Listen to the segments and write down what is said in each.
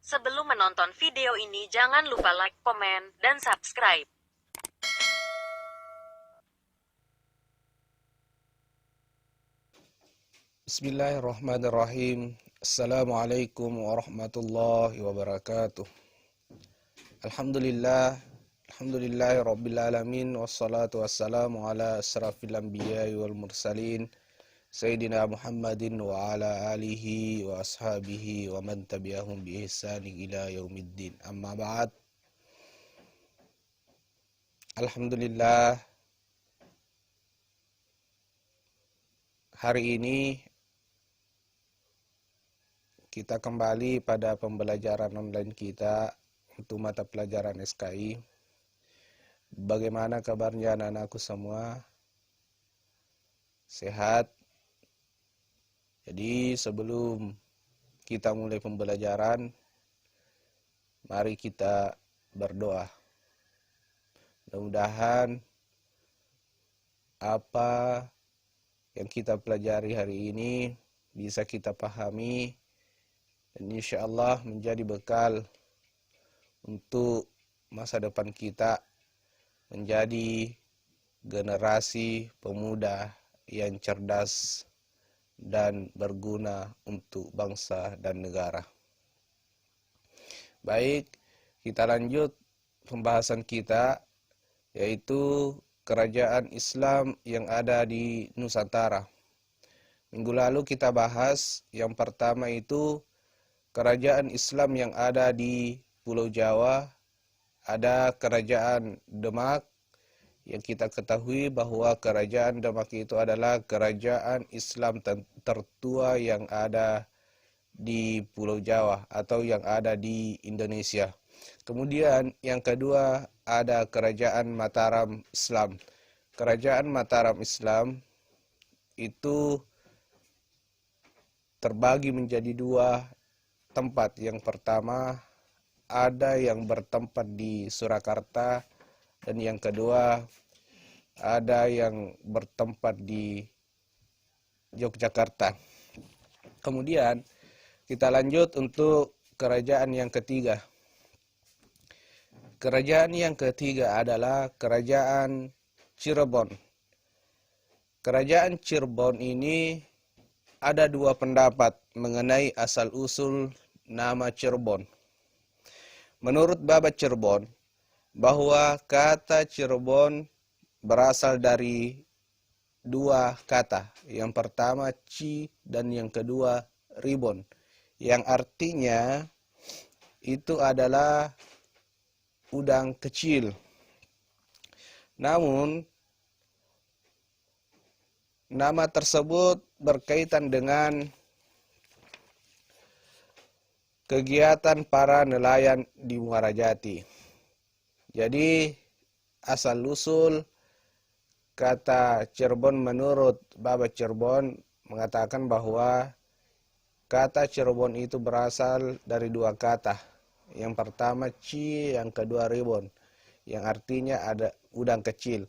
Sebelum menonton video ini, jangan lupa like, komen, dan subscribe. Bismillahirrahmanirrahim. Assalamualaikum warahmatullahi wabarakatuh. Alhamdulillahi rabbil alamin. Wassalatu wassalamu ala asrafil anbiya'i wal mursalin, Sayyidina Muhammadin wa ala alihi wa ashabihi wa man tabi'ahum bi ihsani ila yaumiddin. Amma ba'd. Alhamdulillah, hari ini kita kembali pada pembelajaran online kita untuk mata pelajaran SKI. Bagaimana kabarnya anak-anakku semua? Sehat? Jadi sebelum kita mulai pembelajaran, mari kita berdoa. Mudah-mudahan apa yang kita pelajari hari ini bisa kita pahami dan insya Allah menjadi bekal untuk masa depan kita menjadi generasi pemuda yang cerdas dan berguna untuk bangsa dan negara. Baik, kita lanjut pembahasan kita, yaitu kerajaan Islam yang ada di Nusantara. Minggu lalu kita bahas yang pertama itu kerajaan Islam yang ada di Pulau Jawa. Ada kerajaan Demak, yang kita ketahui bahwa kerajaan Demak itu adalah kerajaan Islam tertua yang ada di Pulau Jawa atau yang ada di Indonesia. Kemudian yang kedua ada kerajaan Mataram Islam. Kerajaan Mataram Islam itu terbagi menjadi dua tempat. Yang pertama ada yang bertempat di Surakarta dan yang kedua ada yang bertempat di Yogyakarta. Kemudian kita lanjut untuk kerajaan yang ketiga. Kerajaan yang ketiga adalah kerajaan Cirebon. Kerajaan Cirebon ini ada dua pendapat mengenai asal-usul nama Cirebon. Menurut Baba Cirebon, bahwa kata Cirebon berasal dari dua kata. Yang pertama ci dan yang kedua ribon. Yang artinya itu adalah udang kecil. Namun nama tersebut berkaitan dengan kegiatan para nelayan di Muara Jati. Jadi asal-usul kata Cirebon menurut Baba Cirebon mengatakan bahwa kata Cirebon itu berasal dari dua kata. Yang pertama ci, yang kedua ribon, yang artinya ada udang kecil.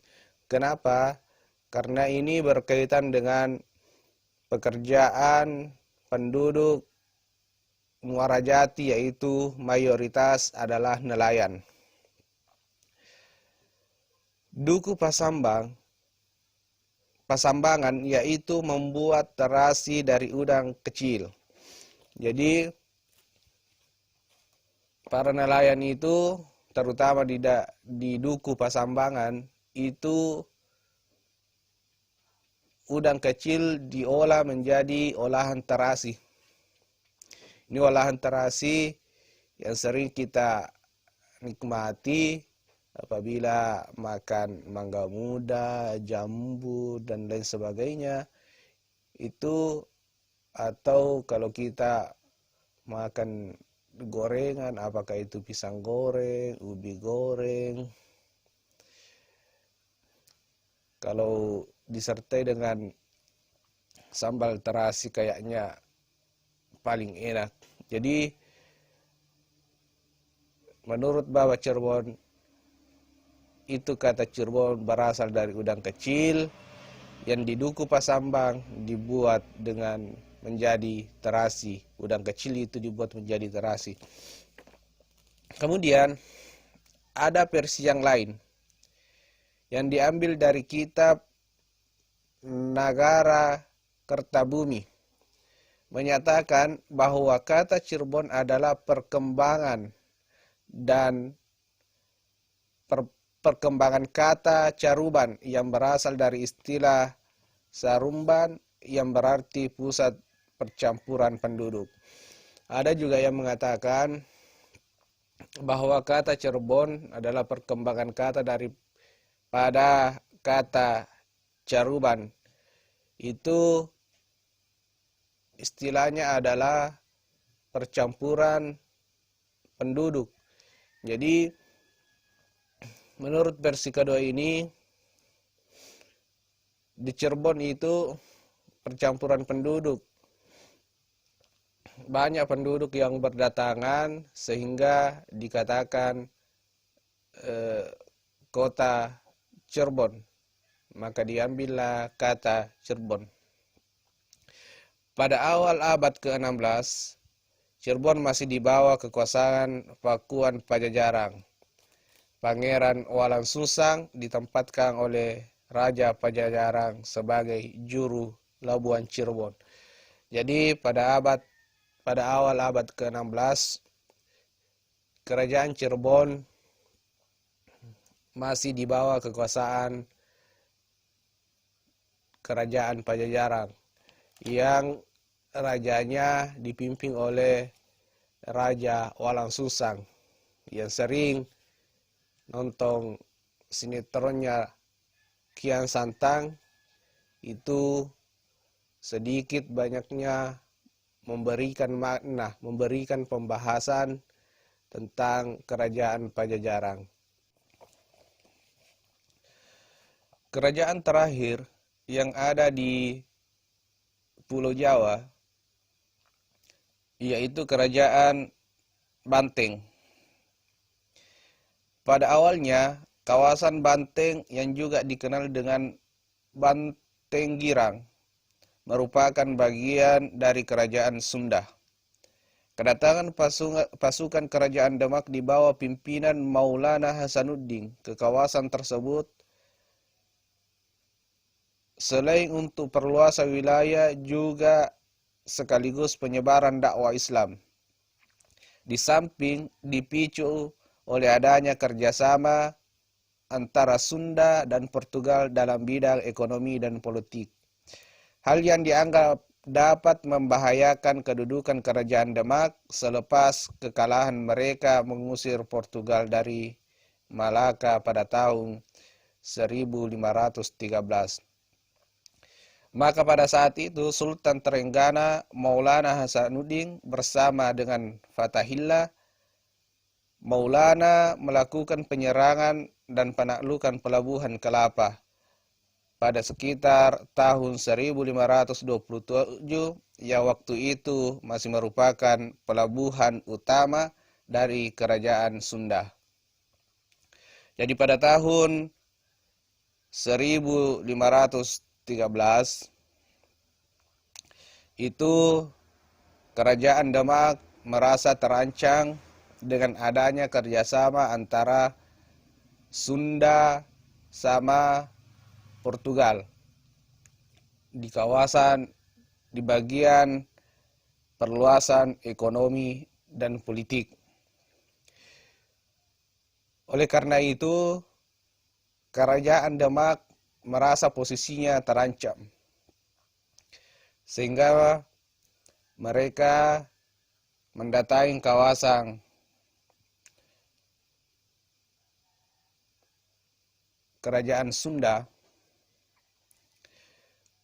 Kenapa? Karena ini berkaitan dengan pekerjaan penduduk Muara Jati, yaitu mayoritas adalah nelayan. Duku Pasambangan yaitu membuat terasi dari udang kecil. Jadi para nelayan itu terutama di Duku Pasambangan itu udang kecil diolah menjadi olahan terasi. Ini olahan terasi yang sering kita nikmati apabila makan mangga muda, jambu, dan lain sebagainya. Itu atau kalau kita makan gorengan, apakah itu pisang goreng, ubi goreng. Kalau disertai dengan sambal terasi kayaknya paling enak. Jadi menurut Baba Cirebon itu kata Cirebon berasal dari udang kecil yang di Duku Pasambang dibuat dengan menjadi terasi. Udang kecil itu dibuat menjadi terasi. Kemudian ada versi yang lain yang diambil dari kitab Nagara Kertabumi, menyatakan bahwa kata Cirebon adalah perkembangan dan perkembangan kata Caruban yang berasal dari istilah Sarumban yang berarti pusat percampuran penduduk. Ada juga yang mengatakan bahwa kata Cirebon adalah perkembangan kata daripada kata Caruban. Itu istilahnya adalah percampuran penduduk. Jadi menurut versi kedua ini, di Cirebon itu percampuran penduduk. Banyak penduduk yang berdatangan sehingga dikatakan kota Cirebon. Maka diambillah kata Cirebon. Pada awal abad ke-16, Cirebon masih di bawah kekuasaan Pakuan Pajajaran. Pangeran Walang Susang ditempatkan oleh Raja Pajajaran sebagai juru Labuan Cirebon. Jadi pada awal abad ke-16, kerajaan Cirebon masih di bawah kekuasaan kerajaan Pajajaran yang rajanya dipimpin oleh Raja Walang Susang yang sering nonton sinetronnya Kian Santang. Itu sedikit banyaknya memberikan makna, memberikan pembahasan tentang kerajaan Pajajaran. Kerajaan terakhir yang ada di Pulau Jawa yaitu kerajaan Banteng. Pada awalnya, kawasan Banteng yang juga dikenal dengan Banteng Girang merupakan bagian dari kerajaan Sunda. Kedatangan pasukan kerajaan Demak di bawah pimpinan Maulana Hasanuddin ke kawasan tersebut selain untuk perluasan wilayah juga sekaligus penyebaran dakwah Islam. Di samping dipicu oleh adanya kerjasama antara Sunda dan Portugal dalam bidang ekonomi dan politik. Hal yang dianggap dapat membahayakan kedudukan kerajaan Demak selepas kekalahan mereka mengusir Portugal dari Malaka pada tahun 1513. Maka pada saat itu Sultan Trenggana Maulana Hasanuddin bersama dengan Fatahillah Maulana melakukan penyerangan dan penaklukan pelabuhan Kelapa pada sekitar tahun 1527 yang waktu itu masih merupakan pelabuhan utama dari kerajaan Sunda. Jadi pada tahun 1513 itu kerajaan Demak merasa terancam dengan adanya kerjasama antara Sunda sama Portugal di bagian perluasan ekonomi dan politik. Oleh karena itu, kerajaan Demak merasa posisinya terancam, sehingga mereka mendatangi kawasan kerajaan Sunda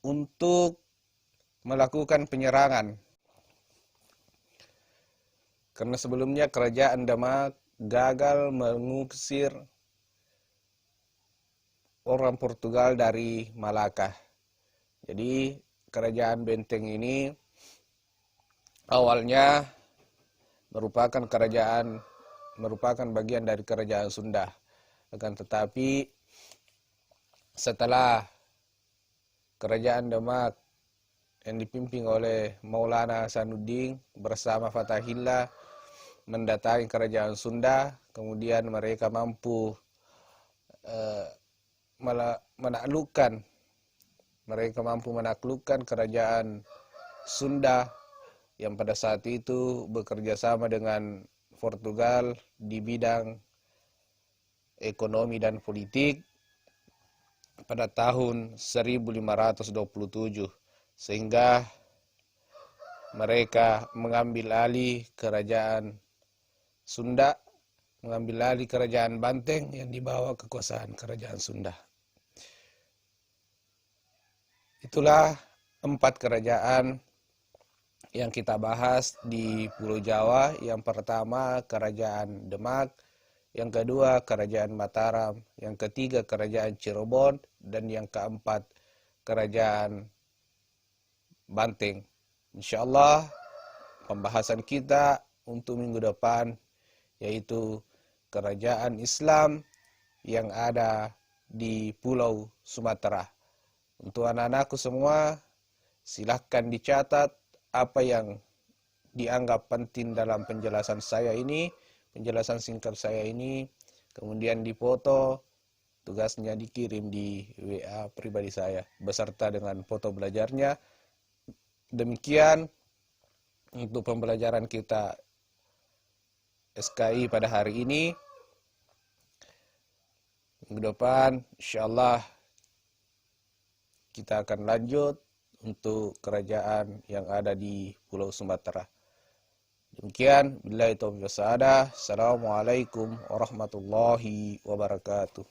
untuk melakukan penyerangan. Karena sebelumnya kerajaan Demak gagal mengusir orang Portugal dari Malaka. Jadi kerajaan Benteng ini awalnya merupakan bagian dari kerajaan Sunda. Akan tetapi setelah kerajaan Demak yang dipimpin oleh Maulana Hasanuddin bersama Fatahillah mendatangi kerajaan Sunda, kemudian mereka mampu menaklukkan kerajaan Sunda yang pada saat itu bekerja sama dengan Portugal di bidang ekonomi dan politik pada tahun 1527, sehingga mereka mengambil alih kerajaan Sunda, mengambil alih kerajaan Banteng yang dibawa kekuasaan kerajaan Sunda. Itulah 4 kerajaan yang kita bahas di Pulau Jawa. Yang pertama Kerajaan Demak, yang kedua Kerajaan Mataram, yang ketiga Kerajaan Cirebon, dan yang keempat Kerajaan Banteng. Insyaallah pembahasan kita untuk minggu depan yaitu kerajaan Islam yang ada di Pulau Sumatera. Untuk anak-anakku semua, silahkan dicatat apa yang dianggap penting dalam penjelasan saya ini, penjelasan singkat saya ini, kemudian dipoto, tugasnya dikirim di WA pribadi saya, beserta dengan foto belajarnya. Demikian untuk pembelajaran kita SKI pada hari ini. Minggu depan, insyaallah kita akan lanjut untuk kerajaan yang ada di Pulau Sumatera. Demikian, billahi taufiq wal hidayah. Assalamualaikum warahmatullahi wabarakatuh.